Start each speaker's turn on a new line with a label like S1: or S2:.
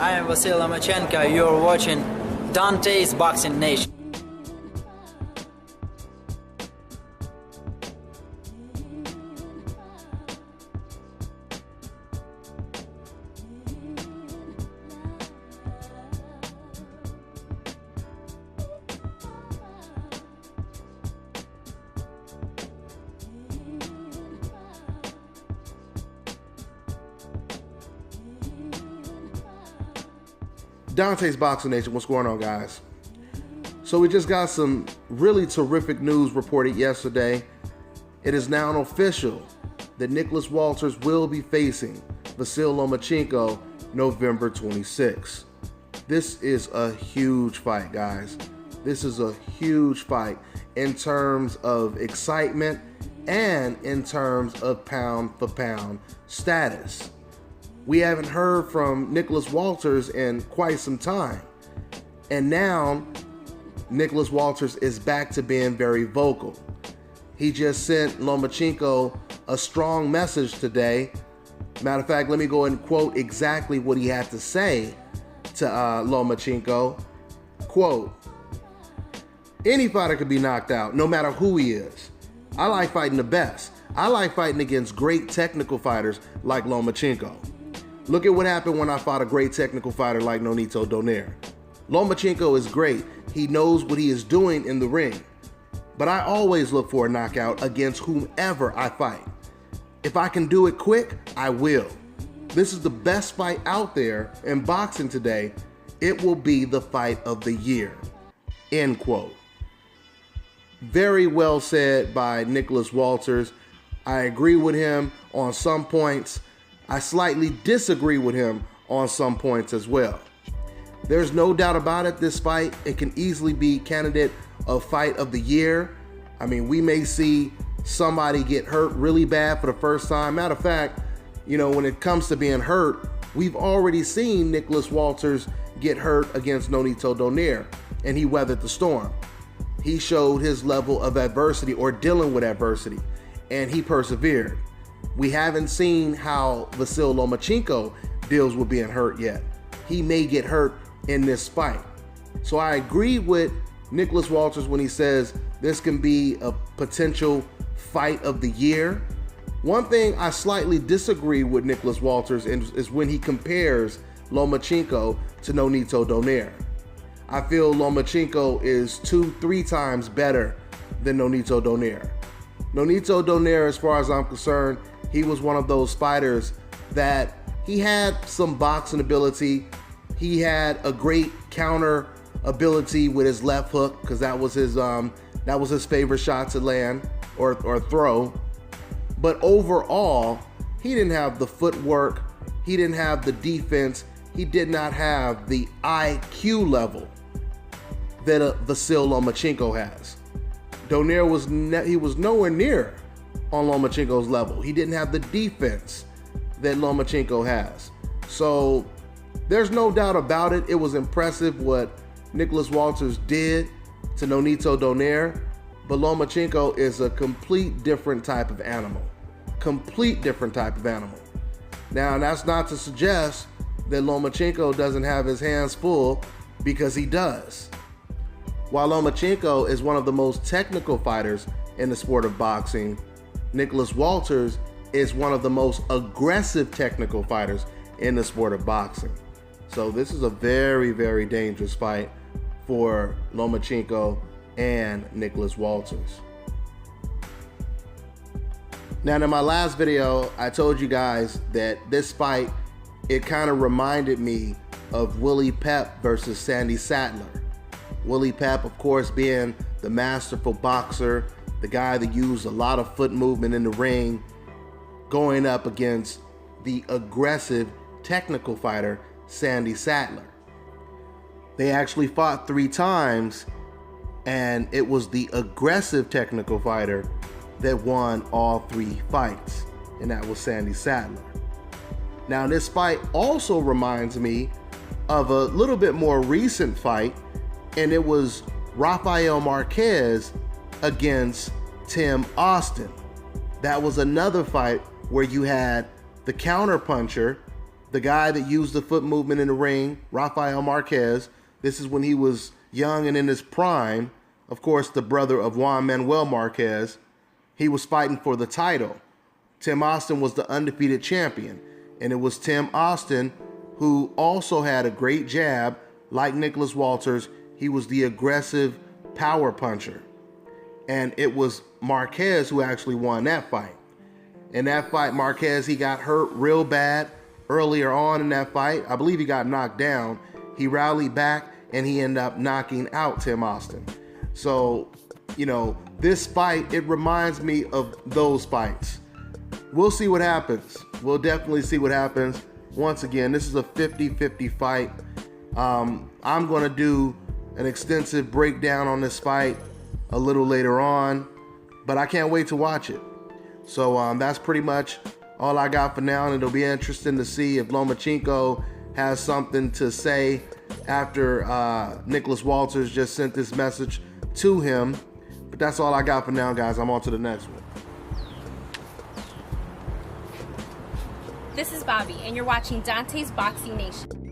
S1: I am LOMACHENKO. You're watching Dante's Boxing Nation.
S2: Dante's Boxing Nation, what's going on, guys? So we just got some really terrific news reported yesterday. It is now official that Nicholas Walters will be facing Vasyl Lomachenko November 26th. This is a huge fight, guys. This is a huge fight in terms of excitement and in terms of pound for pound status. We haven't heard from Nicholas Walters in quite some time. And now Nicholas Walters is back to being very vocal. He just sent Lomachenko a strong message today. Matter of fact, let me go and quote exactly what he had to say to Lomachenko. Quote, "Any fighter could be knocked out, no matter who he is. I like fighting the best. I like fighting against great technical fighters like Lomachenko. Look at what happened when I fought a great technical fighter like Nonito Donaire. Lomachenko is great. He knows what he is doing in the ring. But I always look for a knockout against whomever I fight. If I can do it quick, I will. This is the best fight out there in boxing today. It will be the fight of the year." End quote. Very well said by Nicholas Walters. I agree with him on some points. I slightly disagree with him on some points as well. There's no doubt about it, this fight, it can easily be candidate of fight of the year. I mean, we may see somebody get hurt really bad for the first time. Matter of fact, you know, when it comes to being hurt, we've already seen Nicholas Walters get hurt against Nonito Donaire, and he weathered the storm. He showed his level of adversity or dealing with adversity, and he persevered. We haven't seen how Vasyl Lomachenko deals with being hurt yet. He may get hurt in this fight. So I agree with Nicholas Walters when he says this can be a potential fight of the year. One thing I slightly disagree with Nicholas Walters is when he compares Lomachenko to Nonito Donaire. I feel Lomachenko is 2-3 times better than Nonito Donaire. Nonito Donaire, as far as I'm concerned, he was one of those fighters that he had some boxing ability. He had a great counter ability with his left hook, because that was his favorite shot to land or throw. But overall, he didn't have the footwork. He didn't have the defense. He did not have the IQ level that Vasyl Lomachenko has. Donaire was nowhere near on Lomachenko's level. He didn't have the defense that Lomachenko has. So there's no doubt about it. It was impressive what Nicholas Walters did to Nonito Donaire, but Lomachenko is a complete different type of animal. Complete different type of animal. Now, that's not to suggest that Lomachenko doesn't have his hands full, because he does. While Lomachenko is one of the most technical fighters in the sport of boxing, Nicholas Walters is one of the most aggressive technical fighters in the sport of boxing. So this is a very, very dangerous fight for Lomachenko and Nicholas Walters. Now, in my last video, I told you guys that this fight, it kind of reminded me of Willie Pep versus Sandy Sattler. Willie Pep, of course, being the masterful boxer, the guy that used a lot of foot movement in the ring, going up against the aggressive technical fighter, Sandy Sattler. They actually fought 3 times, and it was the aggressive technical fighter that won all 3 fights, and that was Sandy Sattler. Now, this fight also reminds me of a little bit more recent fight, and it was Rafael Marquez against Tim Austin. That was another fight where you had the counter puncher The guy that used the foot movement in the ring, Rafael Marquez, this is when he was young and in his prime. Of course, the brother of Juan Manuel Marquez. He was fighting for the title. Tim Austin was the undefeated champion. And it was Tim Austin who also had a great jab. Like Nicholas Walters, he was the aggressive power puncher. And it was Marquez who actually won that fight. In that fight, Marquez, he got hurt real bad earlier on in that fight. I believe he got knocked down. He rallied back and he ended up knocking out Tim Austin. So, you know, this fight, it reminds me of those fights. We'll see what happens. We'll definitely see what happens. Once again, this is a 50-50 fight. I'm going to do an extensive breakdown on this fight a little later on, but I can't wait to watch it. So that's pretty much all I got for now, and it'll be interesting to see if Lomachenko has something to say after Nicholas Walters just sent this message to him. But that's all I got for now, guys. I'm on to the next one.
S3: This is Bobby, and you're watching Dante's Boxing Nation.